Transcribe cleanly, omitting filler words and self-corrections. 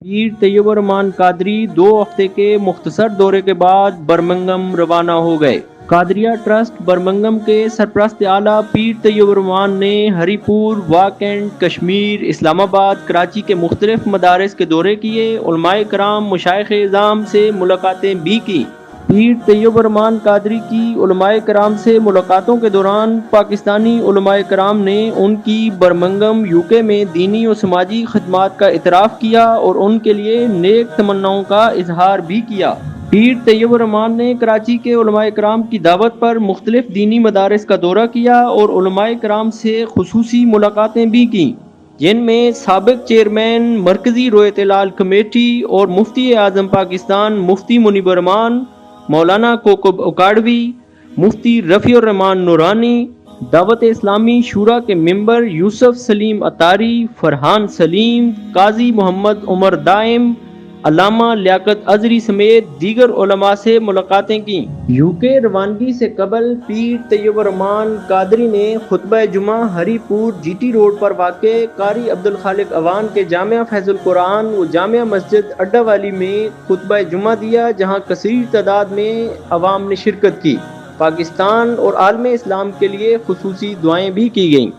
پیر طیب الرحمان قادری 2 ہفتے کے مختصر دورے کے بعد برمنگھم روانہ ہو گئے۔ قادریہ ٹرسٹ برمنگھم کے سرپرست اعلیٰ پیر طیب الرحمان نے ہری پور، واکنڈ، کشمیر، اسلام آباد، کراچی کے مختلف مدارس کے دورے کیے، علماء کرام، مشائخ اعظام سے ملاقاتیں بھی کی۔ پیر طیب الرحمان قادری کی علماء کرام سے ملاقاتوں کے دوران پاکستانی علماء کرام نے ان کی برمنگھم UK میں دینی و سماجی خدمات کا اعتراف کیا اور ان کے لیے نیک تمناؤں کا اظہار بھی کیا۔ پیر طیب الرحمان نے کراچی کے علماء کرام کی دعوت پر مختلف دینی مدارس کا دورہ کیا اور علماء کرام سے خصوصی ملاقاتیں بھی کیں، جن میں سابق چیئرمین مرکزی رویت ہلال کمیٹی اور مفتی اعظم پاکستان مفتی منیب الرحمان، مولانا کوکب اکاڑوی، مفتی رفیع الرحمان نورانی، دعوت اسلامی شورا کے ممبر یوسف سلیم اتاری، فرحان سلیم، قاضی محمد عمر دائم، علامہ لیاقت ازہری سمیت دیگر علماء سے ملاقاتیں کیں۔ UK روانگی سے قبل پیر طیب الرحمان قادری نے خطبہ جمعہ ہری پور GT روڈ پر واقع قاری عبدالخالق اوان کے جامعہ فیض القرآن و جامع مسجد اڈہ والی میں خطبہ جمعہ دیا، جہاں کثیر تعداد میں عوام نے شرکت کی۔ پاکستان اور عالم اسلام کے لیے خصوصی دعائیں بھی کی گئیں۔